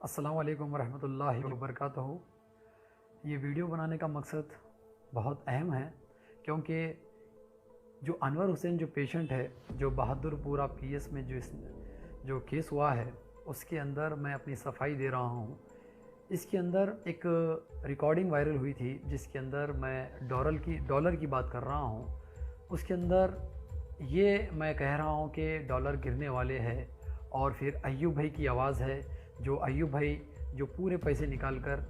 अस्सलामु अलैकुम वरहमतुल्लाहि वबरकातुहू। ये वीडियो बनाने का मकसद बहुत अहम है क्योंकि जो अनवर हुसैन जो पेशेंट है, जो बहादुरपुरा पीएस में जो केस हुआ है, उसके अंदर मैं अपनी सफाई दे रहा हूँ। इसके अंदर एक रिकॉर्डिंग वायरल हुई थी जिसके अंदर मैं डॉलर की बात कर रहा हूँ। उसके अंदर ये मैं कह रहा हूँ कि डॉलर गिरने वाले हैं और फिर अय्यूब भाई की आवाज़ है, जो अय्यूब भाई जो पूरे पैसे निकाल कर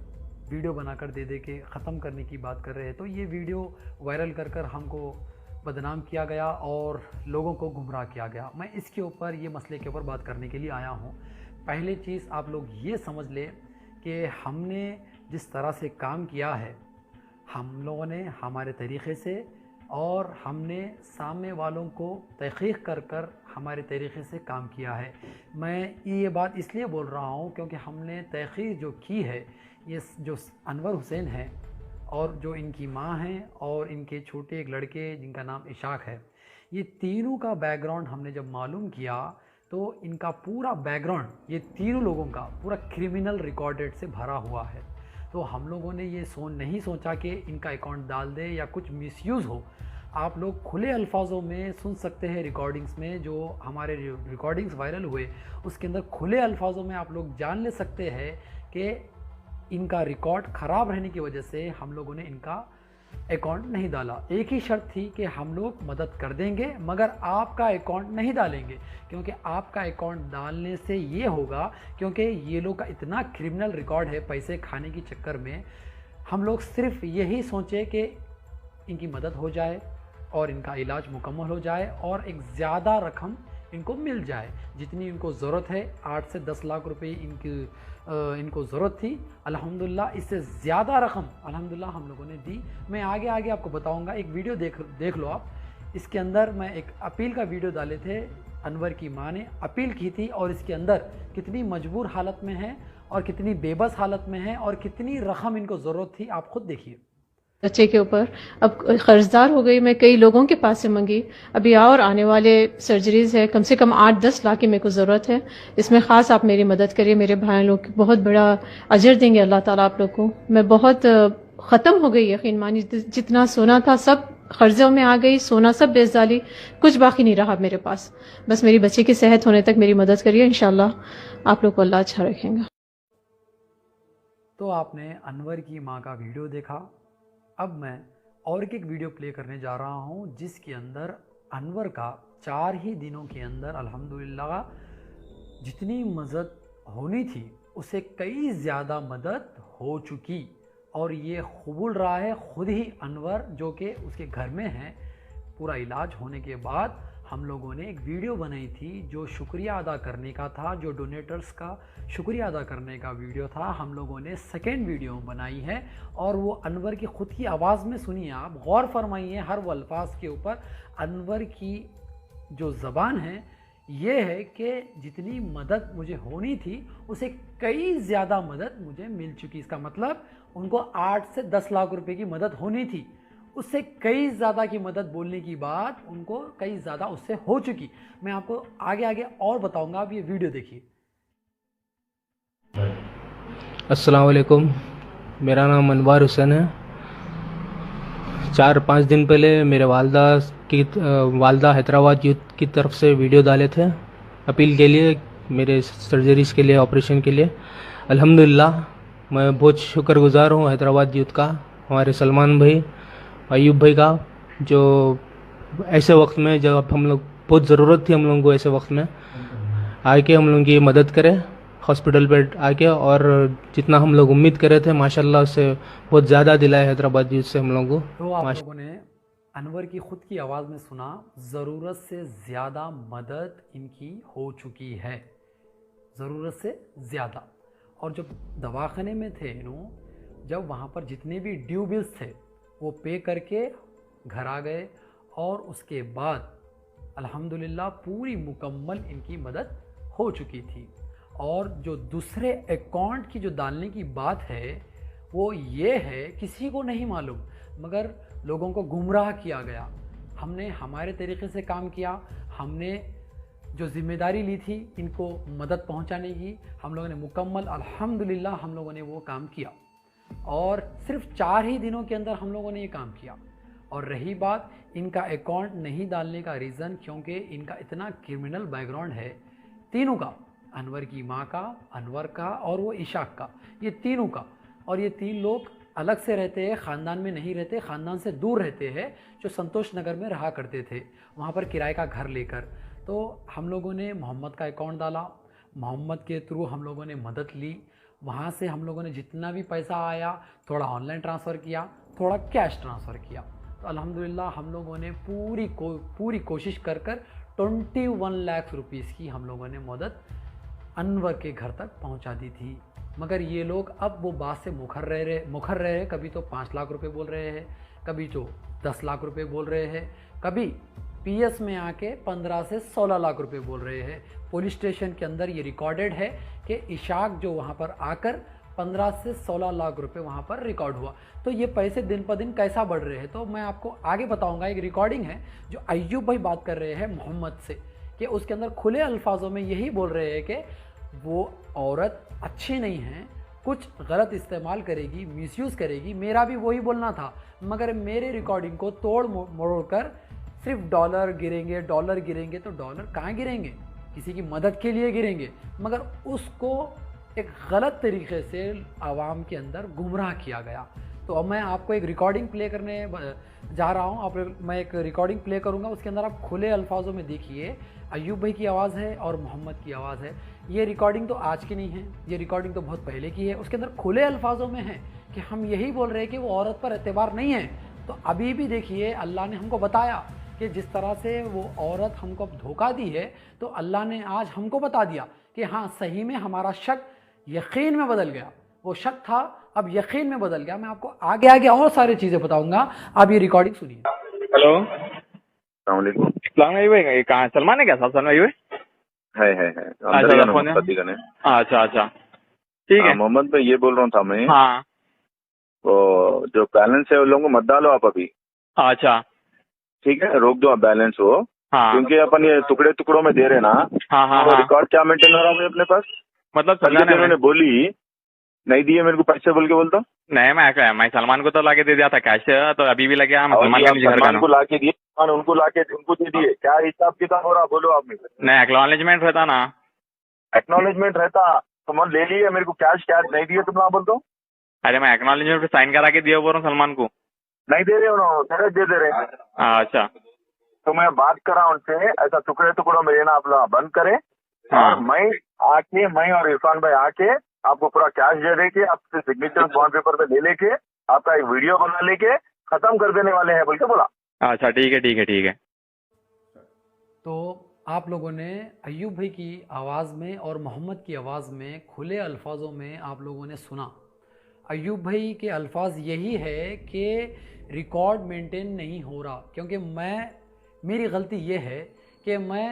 वीडियो बनाकर दे के ख़त्म करने की बात कर रहे हैं। तो ये वीडियो वायरल कर हमको बदनाम किया गया और लोगों को गुमराह किया गया। मैं इसके ऊपर ये मसले के ऊपर बात करने के लिए आया हूँ। पहली चीज़ आप लोग ये समझ लें कि हमने जिस तरह से काम किया है, हम लोगों ने हमारे तरीक़े से और हमने सामने वालों को तहक़ीक़ कर हमारे तरीक़े से काम किया है। मैं ये बात इसलिए बोल रहा हूँ क्योंकि हमने तहक़ीक़ जो की है, ये जो अनवर हुसैन है और जो इनकी माँ हैं और इनके छोटे एक लड़के जिनका नाम इशाक है, ये तीनों का बैकग्राउंड हमने जब मालूम किया तो इनका पूरा बैकग्राउंड, ये तीनों लोगों का पूरा क्रिमिनल रिकॉर्डेड से भरा हुआ है। तो हम लोगों ने ये नहीं सोचा कि इनका अकाउंट डाल दे या कुछ मिसयूज़ हो। आप लोग खुले अल्फाजों में सुन सकते हैं रिकॉर्डिंग्स में, जो हमारे रिकॉर्डिंग्स वायरल हुए उसके अंदर खुले अल्फाजों में आप लोग जान ले सकते हैं कि इनका रिकॉर्ड ख़राब रहने की वजह से हम लोगों ने इनका अकाउंट नहीं डाला। एक ही शर्त थी कि हम लोग मदद कर देंगे मगर आपका अकाउंट नहीं डालेंगे, क्योंकि आपका अकाउंट डालने से ये होगा, क्योंकि ये लोग का इतना क्रिमिनल रिकॉर्ड है पैसे खाने के चक्कर में। हम लोग सिर्फ यही सोचे कि इनकी मदद हो जाए और इनका इलाज मुकम्मल हो जाए और एक ज़्यादा रकम इनको मिल जाए जितनी इनको ज़रूरत है। 8 से 10 लाख रुपए इनको ज़रूरत थी। अल्हम्दुलिल्लाह इससे ज़्यादा रकम अल्हम्दुलिल्लाह हम लोगों ने दी। मैं आगे आपको बताऊंगा। एक वीडियो देख लो आप। इसके अंदर मैं एक अपील का वीडियो डाले थे, अनवर की माँ ने अपील की थी और इसके अंदर कितनी मजबूर हालत में है और कितनी बेबस हालत में है और कितनी रकम इनको ज़रूरत थी, आप खुद देखिए। बच्चे के ऊपर अब कर्जदार हो गई। मैं कई लोगों के पास से मंगी। अभी और आने वाले सर्जरीज है, कम से कम 8-10 लाख की मेरे को ज़रूरत है। इसमें ख़ास आप मेरी मदद करिए। मेरे भाई लोग बहुत बड़ा अजर देंगे अल्लाह ताला आप लोग को। मैं बहुत ख़त्म हो गई, यकीन मानी। जितना सोना था सब कर्जों में आ गई, सोना सब बेच डाली, कुछ बाकी नहीं रहा मेरे पास। बस मेरी बच्ची की सेहत होने तक मेरी मदद करिए, इंशाल्लाह आप लोग को अल्लाह अच्छा रखेगा। तो आपने अनवर की माँ का वीडियो देखा। अब मैं और एक वीडियो प्ले करने जा रहा हूँ जिसके अंदर अनवर का 4 ही दिनों के अंदर अल्हम्दुलिल्लाह जितनी मदद होनी थी उससे कई ज़्यादा मदद हो चुकी और ये बोल रहा है खुद ही अनवर, जो कि उसके घर में है। पूरा इलाज होने के बाद हम लोगों ने एक वीडियो बनाई थी जो शुक्रिया अदा करने का था, जो डोनेटर्स का शुक्रिया अदा करने का वीडियो था। हम लोगों ने सेकेंड वीडियो बनाई है और वो अनवर की ख़ुद की आवाज़ में सुनिए। आप गौर फरमाइए हर वो अल्फाज के ऊपर। अनवर की जो ज़बान है ये है कि जितनी मदद मुझे होनी थी उसे कई ज़्यादा मदद मुझे मिल चुकी। इसका मतलब उनको 8 से 10 लाख रुपए की मदद होनी थी, उससे कई ज़्यादा की मदद बोलने की बात उनको कई ज़्यादा उससे हो चुकी। मैं आपको आगे और बताऊंगा। आप ये वीडियो देखिए। अस्सलाम वालेकुम, मेरा नाम अनवर हुसैन है। 4-5 दिन पहले मेरे वालदा हैदराबाद यूथ की तरफ से वीडियो डाले थे अपील के लिए, मेरे सर्जरीज़ के लिए, ऑपरेशन के लिए। अल्हम्दुलिल्लाह मैं बहुत शुक्रगुज़ार हूँ हैदराबाद यूथ का, हमारे सलमान भाई, अय्यूब भाई का, जो ऐसे वक्त में जब हम लोग बहुत ज़रूरत थी हम लोगों को, ऐसे वक्त में आके हम लोगों की मदद करें हॉस्पिटल पे आके। और जितना हम लोग उम्मीद कर रहे थे माशाल्लाह उससे बहुत ज़्यादा दिलाए हैदराबाद यूथ से हम लोगों को। तो आप लोगों ने अनवर की ख़ुद की आवाज़ में सुना, ज़रूरत से ज़्यादा मदद इनकी हो चुकी है, ज़रूरत से ज़्यादा। और जब दवाखाने में थे जब वहाँ पर जितने भी ड्यू बिल्स थे वो पे करके घर आ गए और उसके बाद अल्हम्दुलिल्लाह पूरी मुकम्मल इनकी मदद हो चुकी थी। और जो दूसरे अकाउंट की जो डालने की बात है वो ये है, किसी को नहीं मालूम मगर लोगों को गुमराह किया गया। हमने हमारे तरीक़े से काम किया। हमने जो जिम्मेदारी ली थी इनको मदद पहुंचाने की, हम लोगों ने मुकम्मल अल्हम्दुलिल्लाह हम लोगों ने वो काम किया और सिर्फ 4 ही दिनों के अंदर हम लोगों ने ये काम किया। और रही बात इनका अकाउंट नहीं डालने का रीज़न, क्योंकि इनका इतना क्रिमिनल बैकग्राउंड है तीनों का, अनवर की माँ का, अनवर का और वो इशाक का, ये तीनों का। और ये 3 लोग अलग से रहते हैं, ख़ानदान में नहीं रहते, ख़ानदान से दूर रहते हैं, जो संतोष नगर में रहा करते थे वहाँ पर किराए का घर लेकर। तो हम लोगों ने मोहम्मद का अकाउंट डाला, मोहम्मद के थ्रू हम लोगों ने मदद ली, वहाँ से हम लोगों ने जितना भी पैसा आया थोड़ा ऑनलाइन ट्रांसफ़र किया, थोड़ा कैश ट्रांसफ़र किया। तो अल्हम्दुलिल्लाह हम लोगों ने पूरी कोशिश कर 21 लाख रुपीस की हम लोगों ने मदद अनवर के घर तक पहुंचा दी थी। मगर ये लोग अब वो बात से मुखर रहे, कभी तो 5 लाख रुपए बोल रहे हैं, कभी तो 10 लाख रुपए बोल रहे हैं, कभी पीएस में आके 15 से 16 लाख रुपए बोल रहे हैं। पुलिस स्टेशन के अंदर ये रिकॉर्डेड है कि इशाक जो वहाँ पर आकर 15 से 16 लाख रुपए वहाँ पर रिकॉर्ड हुआ। तो ये पैसे दिन पर दिन कैसा बढ़ रहे हैं तो मैं आपको आगे बताऊंगा। एक रिकॉर्डिंग है जो अय्यूब भाई बात कर रहे हैं मोहम्मद से, कि उसके अंदर खुले अल्फाजों में यही बोल रहे हैं कि वो औरत अच्छी नहीं है, कुछ गलत इस्तेमाल करेगी, मिसयूज़ करेगी। मेरा भी वही बोलना था, मगर मेरे रिकॉर्डिंग को तोड़ मरोड़ कर सिर्फ डॉलर गिरेंगे तो डॉलर कहाँ गिरेंगे, किसी की मदद के लिए गिरेंगे, मगर उसको एक गलत तरीके से आवाम के अंदर गुमराह किया गया। तो अब मैं आपको एक रिकॉर्डिंग प्ले करने जा रहा हूँ। मैं एक रिकॉर्डिंग प्ले करूँगा, उसके अंदर आप खुले अल्फाजों में देखिए अय्यूब भाई की आवाज़ है और मोहम्मद की आवाज़ है। ये रिकॉर्डिंग तो आज की नहीं है, ये रिकॉर्डिंग तो बहुत पहले की है। उसके अंदर खुले अल्फाजों में है कि हम यही बोल रहे हैं कि वो औरत पर एतबार नहीं है। तो अभी भी देखिए अल्लाह ने हमको बताया कि जिस तरह से वो औरत हमको अब धोखा दी है, तो अल्लाह ने आज हमको बता दिया कि हाँ सही में हमारा शक यकीन में बदल गया। वो शक था अब यकीन में बदल गया। मैं आपको आगे और सारी चीज़ें बताऊंगा, आप ये रिकॉर्डिंग सुनिए। हेलो, सलाम भाई, ये कहाँ सलमान है क्या? साहब सलमान भाई है अच्छा ठीक है। मोहम्मद भाई ये बोल रहा था मैं। हाँ, तो जो बैलेंस है उन लोगों को मत डालो आप अभी। अच्छा ठीक है, रोक दो आप बैलेंस हो। हाँ, क्योंकि अपन ये टुकड़े टुकड़ों में दे रहे ना। हाँ, तो रिकॉर्ड क्या मेंटेन हो रहा है अपने पास? मतलब उन्होंने बोली नहीं दिए मेरे को पैसे बोल के बोलता नहीं, मैं सलमान को तो लाके दे दिया था कैश, तो अभी भी लगे हम सलमान को लाके दिए, उनको दे दिए। क्या हिसाब किताब हो रहा बोलो आप? नहीं, एक्नॉलेजमेंट रहता ना, एक्नॉलेजमेंट रहता तो मैं ले लिए, मेरे को कैश नहीं दिए तुम ना बोल दो। अरे मैं एक्नॉलेजमेंट पे साइन करा के दिया बोल रहा हूँ सलमान को। नहीं दे रहे हो, दे रहे। अच्छा, तो मैं बात कर रहा हूँ उनसे, ऐसा टुकड़े टुकड़ों में लेना अपना बंद करे। हाँ। और मैं और इरफान भाई आके आपको पूरा कैश दे देके आपसे सिग्नेचर बॉन्ड पेपर पे ले लेके आपका एक वीडियो बना लेके खत्म कर देने वाले हैं बोल के बोला। अच्छा ठीक है। तो आप लोगों ने अय्यूब भाई की आवाज़ में और मोहम्मद की आवाज़ में खुले अल्फाजों में आप लोगों ने सुना। अय्यूब भाई के अल्फाज यही है कि रिकॉर्ड मेंटेन नहीं हो रहा, क्योंकि मेरी गलती ये है कि मैं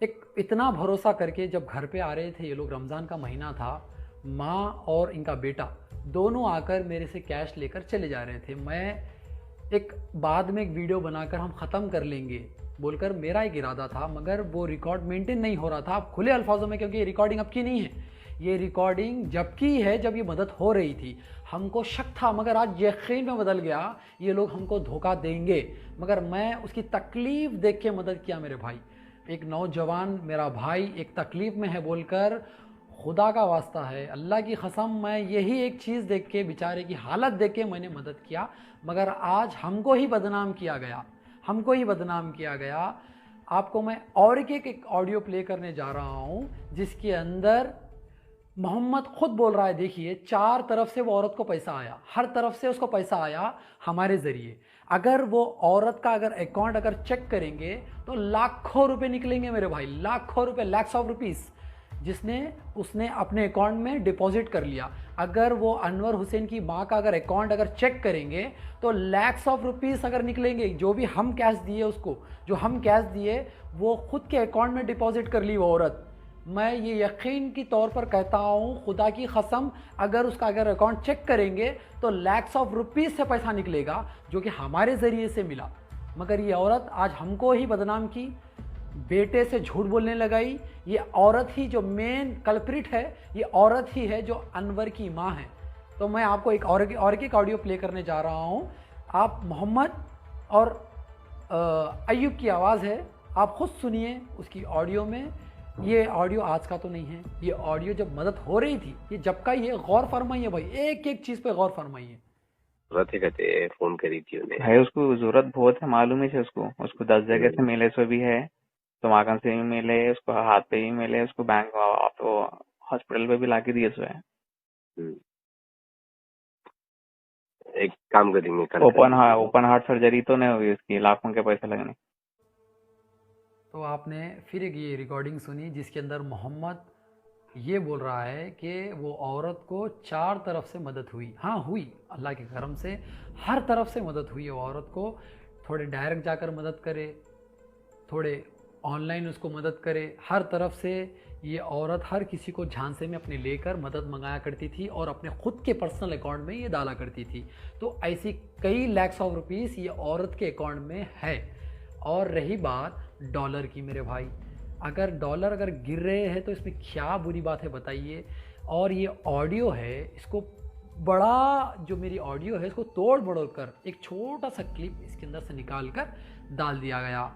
एक इतना भरोसा करके जब घर पे आ रहे थे ये लोग, रमज़ान का महीना था, माँ और इनका बेटा दोनों आकर मेरे से कैश लेकर चले जा रहे थे। मैं एक बाद में एक वीडियो बनाकर हम ख़त्म कर लेंगे बोलकर मेरा एक इरादा था, मगर वो रिकॉर्ड मेंटेन नहीं हो रहा था। अब खुले अल्फाजों में, क्योंकि ये रिकॉर्डिंग अब की नहीं है, ये रिकॉर्डिंग जब की है जब ये मदद हो रही थी। हमको शक था, मगर आज यकीन में बदल गया ये लोग हमको धोखा देंगे। मगर मैं उसकी तकलीफ़ देख के मदद किया। मेरे भाई, एक नौजवान मेरा भाई एक तकलीफ़ में है बोलकर, खुदा का वास्ता है, अल्लाह की कसम, मैं यही एक चीज़ देख के, बेचारे की हालत देख के मैंने मदद किया। मगर आज हमको ही बदनाम किया गया। आपको मैं और एक ऑडियो प्ले करने जा रहा हूँ जिसके अंदर मोहम्मद खुद बोल रहा है। देखिए, 4 तरफ से वो औरत को पैसा आया, हर तरफ से उसको पैसा आया हमारे ज़रिए। अगर वो औरत का अकाउंट अगर चेक करेंगे तो लाखों रुपए निकलेंगे मेरे भाई, लाखों रुपए, लैक्स ऑफ रुपीस उसने अपने अकाउंट में डिपॉजिट कर लिया। अगर वो अनवर हुसैन की माँ का अकाउंट चेक करेंगे तो लैक्स ऑफ रुपीस अगर निकलेंगे। जो भी हम कैश दिए उसको, जो हम कैश दिए वो खुद के अकाउंट में डिपॉजिट कर ली वो औरत। मैं ये यकीन की तौर पर कहता हूँ, खुदा की कसम, अगर उसका अकाउंट चेक करेंगे तो लैक्स ऑफ रुपीस से पैसा निकलेगा जो कि हमारे ज़रिए से मिला। मगर ये औरत आज हमको ही बदनाम की। बेटे से झूठ बोलने लगाई। ये औरत ही जो मेन कल्प्रिट है, ये औरत ही है जो अनवर की माँ है। तो मैं आपको एक और एक ऑडियो प्ले करने जा रहा हूँ। आप मोहम्मद और अय्यूब की आवाज़ है, आप खुद सुनिए उसकी ऑडियो में। ये ऑडियो आज का तो नहीं है, ये ऑडियो जब मदद हो रही थी, ये जब का, ये गौर फरमाइए भाई, एक एक चीज़ पे गौर फरमाइए। कहते फोन करी थी उन्हें। भाई उसको जरूरत बहुत है, मालूम है उसको 10 जगह से मिले, सो भी है, तुम्हाकन से भी मिले, उसको हाथ पे भी मिले, उसको बैंक तो हॉस्पिटल पे भी लाके दिए सो है। एक काम करेंगे, ओपन हार्ट सर्जरी तो नहीं हुई उसकी, लाखों के पैसे लगने। तो आपने फिर एक ये रिकॉर्डिंग सुनी जिसके अंदर मोहम्मद ये बोल रहा है कि वो औरत को 4 तरफ से मदद हुई। हाँ हुई, अल्लाह के करम से हर तरफ से मदद हुई है वो औरत को। थोड़े डायरेक्ट जाकर मदद करे, थोड़े ऑनलाइन उसको मदद करे, हर तरफ से ये औरत हर किसी को झांसे में अपने लेकर मदद मंगाया करती थी और अपने ख़ुद के पर्सनल अकाउंट में ये डाला करती थी। तो ऐसी कई लैक्स ऑफ रुपीस ये औरत के अकाउंट में है। और रही बात डॉलर की, मेरे भाई, अगर डॉलर अगर गिर रहे हैं तो इसमें क्या बुरी बात है बताइए। और ये ऑडियो है, इसको बड़ा, जो मेरी ऑडियो है इसको तोड़ मड़ोड़ कर एक छोटा सा क्लिप इसके अंदर से निकाल कर डाल दिया गया,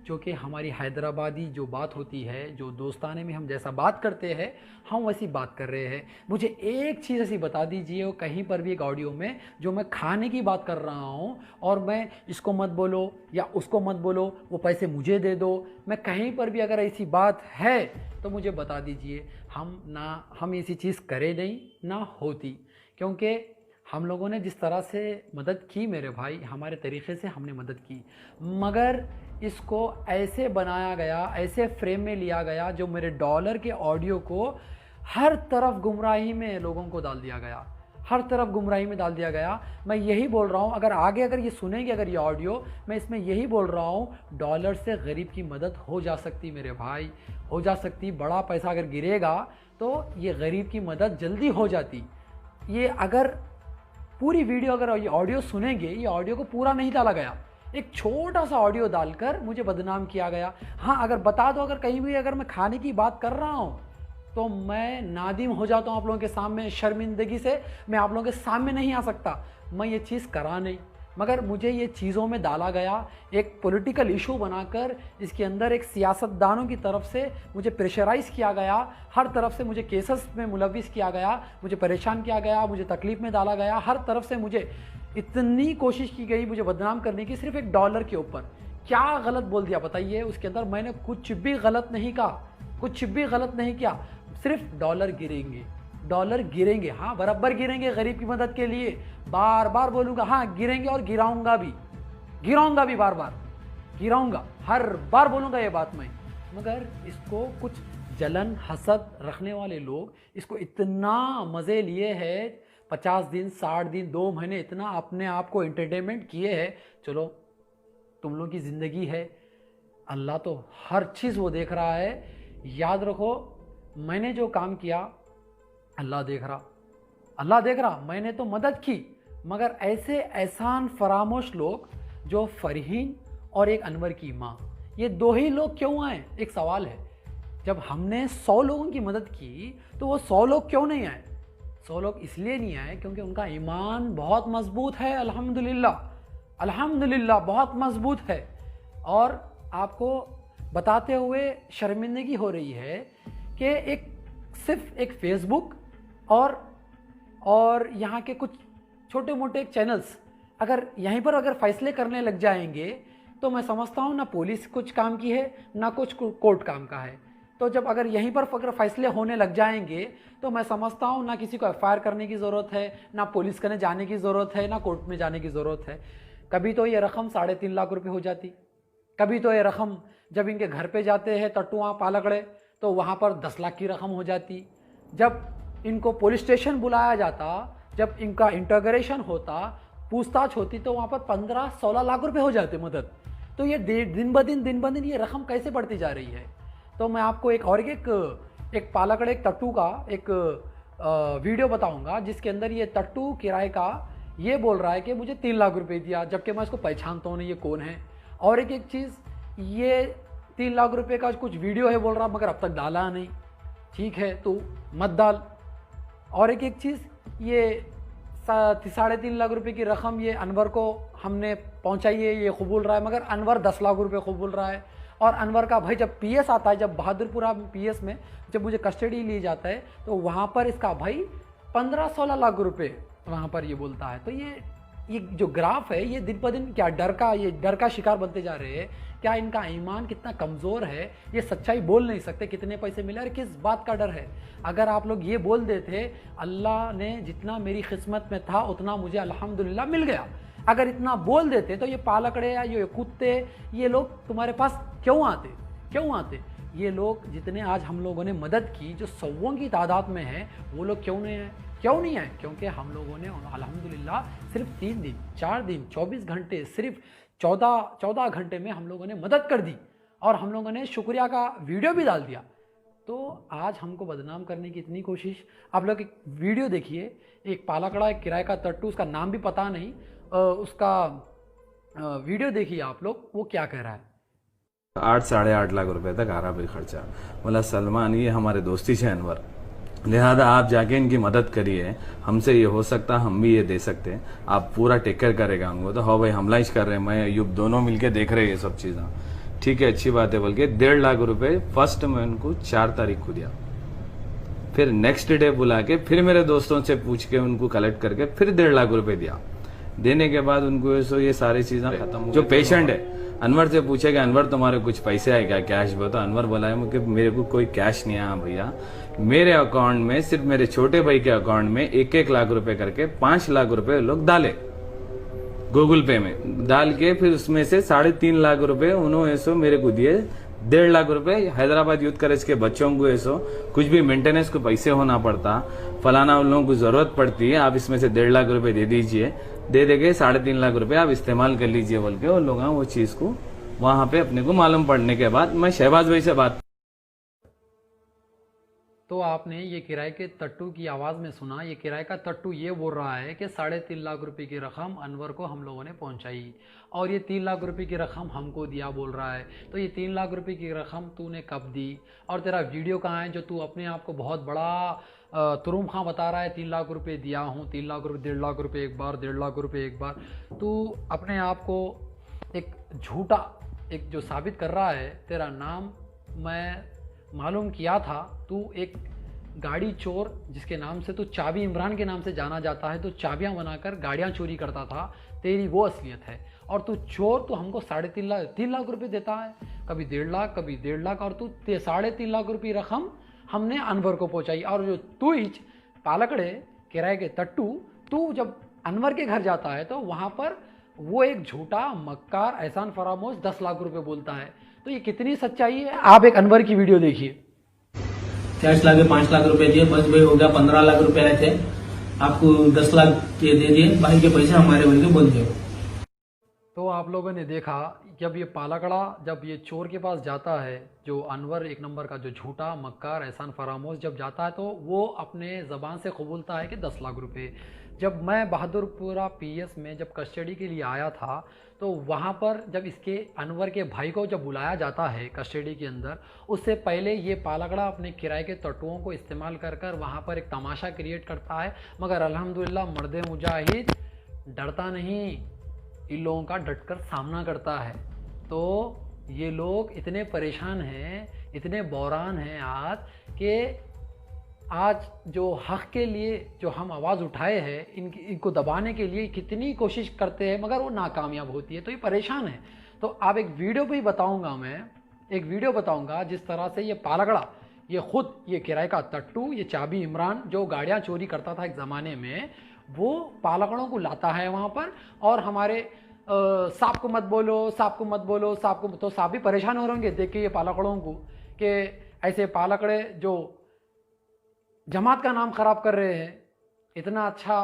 जो कि हमारी हैदराबादी जो बात होती है, जो दोस्ताने में हम जैसा बात करते हैं हम वैसी बात कर रहे हैं। मुझे एक चीज़ ऐसी बता दीजिए, वो कहीं पर भी एक ऑडियो में जो मैं खाने की बात कर रहा हूँ और मैं इसको मत बोलो या उसको मत बोलो, वो पैसे मुझे दे दो, मैं कहीं पर भी अगर ऐसी बात है तो मुझे बता दीजिए। हम ऐसी चीज़ करें नहीं ना होती, क्योंकि हम लोगों ने जिस तरह से मदद की मेरे भाई, हमारे तरीक़े से हमने मदद की, मगर इसको ऐसे बनाया गया, ऐसे फ्रेम में लिया गया जो मेरे डॉलर के ऑडियो को हर तरफ गुमराही में लोगों को डाल दिया गया, हर तरफ गुमराही में डाल दिया गया। मैं यही बोल रहा हूँ, अगर आगे अगर ये सुनेंगे अगर ये ऑडियो, मैं इसमें यही बोल रहा हूँ, डॉलर से गरीब की मदद हो जा सकती मेरे भाई, हो जा सकती। बड़ा पैसा अगर गिरेगा तो ये गरीब की मदद जल्दी हो जाती। ये अगर पूरी वीडियो अगर ये ऑडियो सुनेंगे, ये ऑडियो को पूरा नहीं डाला गया, एक छोटा सा ऑडियो डालकर मुझे बदनाम किया गया। हाँ, अगर बता दो, अगर कहीं भी अगर मैं खाने की बात कर रहा हूँ तो मैं नादिम हो जाता हूँ आप लोगों के सामने, शर्मिंदगी से मैं आप लोगों के सामने नहीं आ सकता, मैं ये चीज़ करा नहीं। मगर मुझे ये चीज़ों में डाला गया, एक पॉलिटिकल इशू बनाकर इसके अंदर एक सियासतदानों की तरफ से मुझे प्रेशराइज़ किया गया, हर तरफ से मुझे केसेस में मुलविस किया गया, मुझे परेशान किया गया, मुझे तकलीफ़ में डाला गया, हर तरफ से मुझे इतनी कोशिश की गई मुझे बदनाम करने की, सिर्फ एक डॉलर के ऊपर। क्या गलत बोल दिया बताइए उसके अंदर? मैंने कुछ भी गलत नहीं कहा, कुछ भी गलत नहीं किया, सिर्फ डॉलर गिरेंगे, डॉलर गिरेंगे, हाँ बराबर गिरेंगे गरीब की मदद के लिए, बार बार बोलूँगा, हाँ गिरेंगे और गिराऊंगा भी, बार बार गिराऊंगा, हर बार बोलूँगा ये बात मैं। मगर इसको कुछ जलन हसद रखने वाले लोग इसको इतना मज़े लिए हैं, 50 दिन 60 दिन 2 महीने इतना अपने आप को एंटरटेनमेंट किए हैं। चलो तुम लोग की ज़िंदगी है, अल्लाह तो हर चीज़ वो देख रहा है। याद रखो, मैंने जो काम किया अल्लाह देख रहा, मैंने तो मदद की, मगर ऐसे एहसान फरामोश लोग जो फरहीन और एक अनवर की माँ, ये 2 ही लोग क्यों आए? एक सवाल है, जब हमने 100 लोगों की मदद की तो वो 100 लोग क्यों नहीं आए? 100 लोग इसलिए नहीं आए क्योंकि उनका ईमान बहुत मजबूत है, अल्हम्दुलिल्लाह बहुत मजबूत है। और आपको बताते हुए शर्मिंदगी हो रही है कि सिर्फ एक फेसबुक और यहाँ के कुछ छोटे मोटे चैनल्स अगर यहीं पर अगर फैसले करने लग जाएंगे तो मैं समझता हूँ ना पुलिस कुछ काम की है ना कुछ कोर्ट काम का है। तो जब अगर यहीं पर अगर फैसले होने लग जाएंगे तो मैं समझता हूँ ना किसी को एफआईआर करने की ज़रूरत है, ना पुलिस करने जाने की ज़रूरत है, ना कोर्ट में जाने की ज़रूरत है। कभी तो ये रकम 3.5 लाख रुपए हो जाती, कभी तो ये रकम जब इनके घर पे जाते हैं टट्टुआ पालकड़े तो वहाँ पर 10 लाख की रकम हो जाती। जब इनको पुलिस स्टेशन बुलाया जाता, जब इनका इंटरोगेशन होता, पूछताछ होती, तो वहाँ पर 15-16 लाख रुपए हो जाते मदद। तो ये दिन ब दिन ये रकम कैसे बढ़ती जा रही है? तो मैं आपको एक पालकड़े एक टट्टू का एक वीडियो बताऊंगा जिसके अंदर ये टट्टू किराए का ये बोल रहा है कि मुझे 3 लाख रुपए दिया, जबकि मैं इसको पहचानता हूँ नहीं ये कौन है। और एक चीज़, ये 3 लाख रुपए का कुछ वीडियो है बोल रहा मगर अब तक डाला नहीं। ठीक है तो मत डाल। और एक चीज़, ये 3.5 लाख रुपए की रकम ये अनवर को हमने पहुंचाई है, ये कबूल रहा है, मगर अनवर 10 लाख रुपए कबूल रहा है। और अनवर का भाई जब पीएस आता है, जब बहादुरपुरा पीएस में जब मुझे कस्टडी ली जाता है तो वहाँ पर इसका भाई 15-16 लाख रुपए वहाँ पर ये बोलता है। तो ये जो ग्राफ है ये दिन ब दिन क्या डर का शिकार बनते जा रहे हैं। क्या इनका ईमान कितना कमज़ोर है, ये सच्चाई बोल नहीं सकते कितने पैसे मिले और किस बात का डर है। अगर आप लोग ये बोल देते अल्लाह ने जितना मेरी किस्मत में था उतना मुझे अल्हम्दुलिल्लाह मिल गया, अगर इतना बोल देते तो ये पालकड़े या ये कुत्ते ये लोग तुम्हारे पास क्यों आते। ये लोग जितने आज हम लोगों ने मदद की, जो सौों की तादाद में है, वो लोग क्यों नहीं आए? क्योंकि हम लोगों ने अल्हम्दुलिल्लाह सिर्फ 3 दिन 4 दिन 24 घंटे सिर्फ 14 घंटे में हम लोगों ने मदद कर दी और हम लोगों ने शुक्रिया का वीडियो भी डाल दिया। तो आज हमको बदनाम करने की इतनी कोशिश। आप लोग एक वीडियो देखिए, एक पालाकड़ा एक किराए का तट्टू, उसका नाम भी पता नहीं, उसका वीडियो देखिए आप लोग, वो क्या कह रहा है। 8-8.5 लाख रुपए तक आ रहा भाई खर्चा। बोला सलमान ये हमारे दोस्ती से अनवर, लिहाजा आप जाके इनकी मदद करिए, हमसे ये हो सकता हम भी ये दे सकते हैं, आप पूरा टेक केयर करेगा हमको। तो हाँ भाई हमला ही कर रहे हैं, मैं अयूब दोनों मिलके देख रहे हैं ये सब चीज़ें। ठीक है अच्छी बात है बोल के 1.5 लाख रुपए फर्स्ट में उनको 4 तारीख को दिया, फिर नेक्स्ट डे बुला के फिर मेरे दोस्तों से पूछ के उनको कलेक्ट करके फिर 1.5 लाख रुपए दिया। देने के बाद उनको ये सारी चीजें खत्म। जो पेशेंट है अनवर से पूछे कि अनवर तुम्हारे कुछ पैसे आए क्या, कैश बताओ। तो अनवर बोला है कि मेरे को कोई कैश नहीं आया भैया, मेरे अकाउंट में सिर्फ मेरे छोटे भाई के अकाउंट में 1-1 लाख रुपए करके 5 लाख रुपए लोग डाले गूगल पे में डाल के, फिर उसमें से 3.5 लाख रुपए उन्होंने ऐसो मेरे को दिए। 1.5 लाख रुपए हैदराबाद यूथ कॉलेज के बच्चों को ऐसो कुछ भी मेंटेनेंस को पैसे होना पड़ता, फलाना उन लोगों को जरूरत पड़ती है, आप इसमें से 1.5 लाख रुपए दे दीजिए, दे देंगे 3.5 लाख रुपए आप इस्तेमाल कर लीजिए बोल के। उन लोग वो चीज को वहां पे अपने को मालूम पड़ने के बाद मैं शहबाज भाई से बात। तो आपने ये किराए के तट्टू की आवाज़ में सुना, ये किराए का तट्टू ये बोल रहा है कि 3.5 लाख रुपए की रकम अनवर को हम लोगों ने पहुंचाई और ये 3 लाख रुपए की रकम हमको दिया बोल रहा है। तो ये 3 लाख रुपए की रकम तूने कब दी और तेरा वीडियो कहाँ है जो तू अपने आप को बहुत बड़ा तुरुम खां बता रहा है 3 लाख रुपए दिया हूँ, 3 लाख रुपए 1.5 लाख रुपए एक बार, 1.5 लाख रुपए एक बार। तू अपने आप को एक झूठा एक जो साबित कर रहा है। तेरा नाम मैं मालूम किया था, तू एक गाड़ी चोर जिसके नाम से तू चाबी इमरान के नाम से जाना जाता है, तो चाबियां बनाकर गाड़ियां चोरी करता था, तेरी वो असलियत है। और तू चोर तो हमको 3.5 लाख रुपए देता है, कभी 1.5 लाख कभी 1.5 लाख, और तू 3.5 लाख रुपये रकम हमने अनवर को पहुंचाई। और जो तू ही पालकड़े किराए के तट्टू, तू जब अनवर के घर जाता है तो वहाँ पर वो एक झूठा मक्कार एहसान फरामोश 10 लाख रुपए बोलता है। तो ये कितनी सच्चाई है, आप एक अनवर की वीडियो देखिए। कैश लाके 5 लाख रुपए दिए, बस भाई हो गया 15 लाख रुपए आए थे, आपको 10 लाख दे दिए, बाकी के पैसे हमारे बोल के बोल दिए। तो आप लोगों ने देखा जब ये पालाकड़ा जब ये चोर के पास जाता है, जो अनवर एक नंबर का जो झूठा मक्कार एहसान फरामोश जब जाता है तो वो अपने ज़बान से कबूलता है कि 10 लाख रुपए। जब मैं बहादुरपुरा पीएस में जब कस्टडी के लिए आया था तो वहाँ पर जब इसके अनवर के भाई को जब बुलाया जाता है कस्टडी के अंदर, उससे पहले ये पालाकड़ा अपने किराए के तट्टुओं को इस्तेमाल कर कर वहाँ पर एक तमाशा क्रिएट करता है। मगर अल्हम्दुलिल्लाह मर्द मुजाहिद डरता नहीं, इन लोगों का डटकर सामना करता है। तो ये लोग इतने परेशान हैं, इतने बौरान हैं आज कि आज जो हक़ के लिए जो हम आवाज़ उठाए हैं इनको दबाने के लिए कितनी कोशिश करते हैं मगर वो नाकामयाब होती है। तो ये परेशान है। तो आप एक वीडियो भी बताऊंगा, मैं एक वीडियो बताऊंगा जिस तरह से ये पालाकड़ा ये ख़ुद ये किराए का तट्टू ये चाबी इमरान जो गाड़ियाँ चोरी करता था एक ज़माने में, वो पालाकड़ों को लाता है वहाँ पर और हमारे साहब को मत बोलो, साहब को मत बोलो, साहब को। तो साहब भी परेशान हो रहेंगे देख के ये पालाकड़ों को कि ऐसे पालाकड़े जो जमात का नाम ख़राब कर रहे हैं, इतना अच्छा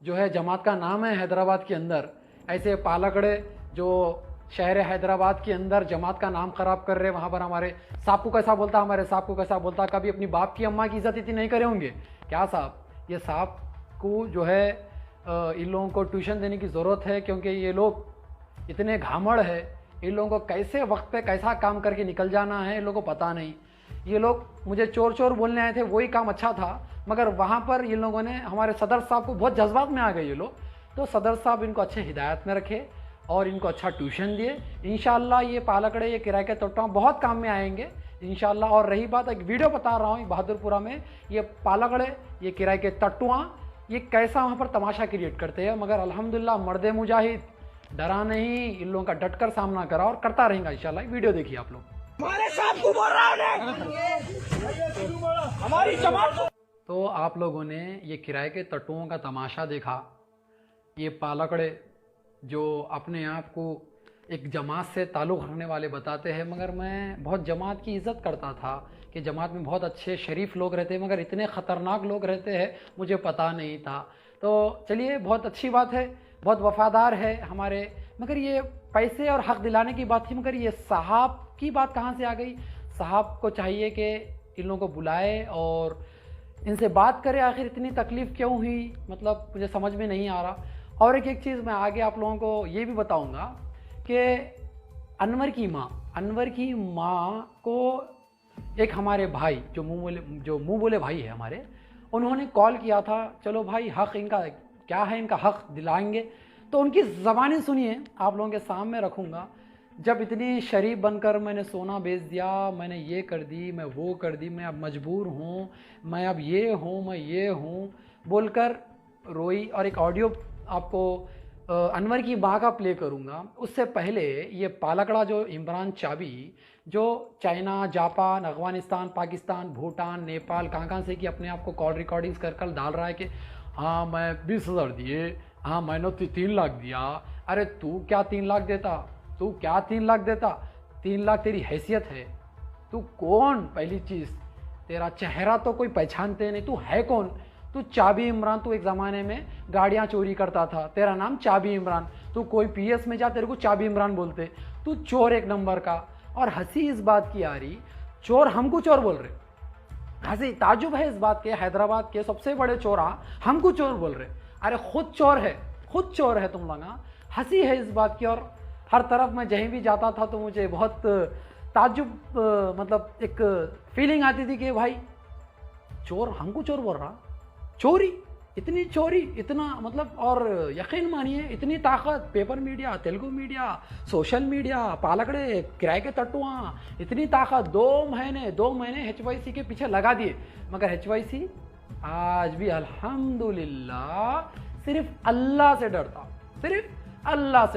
जो है जमात का नाम है हैदराबाद के अंदर, ऐसे पालाकड़े जो शहर हैदराबाद के अंदर जमात का नाम ख़राब कर रहे हैं। वहाँ पर हमारे साहब को कैसा बोलता, हमारे साहब को कैसा बोलता, कभी अपनी बाप की अम्मा की इज़्ज़त इतनी नहीं करे होंगे क्या साहब? ये साहब को जो है इन लोगों को ट्यूशन देने की ज़रूरत है, क्योंकि ये लोग इतने घामड़ है, इन लोगों को कैसे वक्त पे कैसा काम करके निकल जाना है इन लोगों को पता नहीं। ये लोग मुझे चोर चोर बोलने आए थे, वही काम अच्छा था, मगर वहाँ पर इन लोगों ने हमारे सदर साहब को बहुत जज्बात में आ गए ये लोग। तो सदर साहब इनको अच्छे हिदायत में रखे और इनको अच्छा ट्यूशन दिए। इंशाल्लाह ये पालकड़े, ये किराए के तोटा बहुत काम में आएंगे इंशाल्लाह। और रही बात, एक वीडियो बता रहा हूँ बहादुरपुरा में, ये पालकड़े, ये किराए के तट्टुआ, ये कैसा वहाँ पर तमाशा क्रिएट करते हैं, मगर अल्हम्दुलिल्लाह मर्दे मुजाहिद डरा नहीं, इन लोगों का डटकर सामना करा और करता रहेगा इंशाल्लाह। वीडियो देखिए आप लोग। तो आप लोगों ने ये किराए के तट्टुओं का तमाशा देखा। ये पालकड़े जो अपने आप को एक जमात से ताल्लुक़ रखने वाले बताते हैं, मगर मैं बहुत जमात की इज़्ज़त करता था कि जमात में बहुत अच्छे शरीफ लोग रहते हैं, मगर इतने ख़तरनाक लोग रहते हैं मुझे पता नहीं था। तो चलिए, बहुत अच्छी बात है, बहुत वफ़ादार है हमारे। मगर ये पैसे और हक़ दिलाने की बात थी, मगर ये साहब की बात कहाँ से आ गई? साहब को चाहिए कि इन लोगों को बुलाए और इनसे बात करे, आखिर इतनी तकलीफ़ क्यों हुई, मतलब मुझे समझ में नहीं आ रहा। और एक चीज़ मैं आगे आप लोगों को ये भी बताऊंगा कि अनवर की माँ को एक हमारे भाई जो मुँह बोले भाई है हमारे, उन्होंने कॉल किया था, चलो भाई हक़ इनका क्या है, इनका हक़ दिलाएंगे। तो उनकी ज़बानी सुनिए, आप लोगों के सामने रखूँगा। जब इतनी शरीफ बनकर मैंने सोना बेच दिया, मैंने ये कर दी, मैं वो कर दी, मैं अब मजबूर हूँ, मैं अब ये हूँ, मैं ये हूँ बोलकर रोई। और एक ऑडियो आपको अनवर की माँ का प्ले करूँगा। उससे पहले ये पालकड़ा जो इमरान चाबी, जो चाइना, जापान, अफ़गानिस्तान, पाकिस्तान, भूटान, नेपाल, कहाँ से कि अपने आप को कॉल रिकॉर्डिंग्स कर कर डाल रहा है कि हाँ मैं 20,000 दिए, हाँ मैंने 3 लाख दिया। अरे तू क्या 3 लाख देता, तू क्या 3 लाख देता? 3 लाख तेरी हैसियत है? तू कौन? पहली चीज़, तेरा चेहरा तो कोई पहचानते नहीं, तू है कौन? तू चाबी इमरान, तू एक ज़माने में गाड़ियाँ चोरी करता था, तेरा नाम चाबी इमरान। तू कोई पीएस में जा, तेरे को चाबी इमरान बोलते। तू चोर एक नंबर का। और हंसी इस बात की आ रही, चोर हमको चोर बोल रहे, हंसी ताजुब है इस बात के, हैदराबाद के सबसे बड़े चोरा हमको चोर बोल रहे। अरे खुद चोर है, खुद चोर है तुम लोग। हंसी है इस बात की। और हर तरफ मैं जहीं भी जाता था तो मुझे बहुत ताजुब, मतलब एक फीलिंग आती थी कि भाई चोर हमको चोर बोल रहा, चोरी, इतनी चोरी, इतना मतलब। और यकीन मानिए इतनी ताकत paper media, Telugu media, social media, पालकड़े, किराए के तट्टुआ, इतनी ताकत 2 महीने HYC के पीछे लगा दिए, मगर HYC आज भी अल्हम्दुलिल्लाह सिर्फ अल्लाह से डरता, सिर्फ अल्लाह से।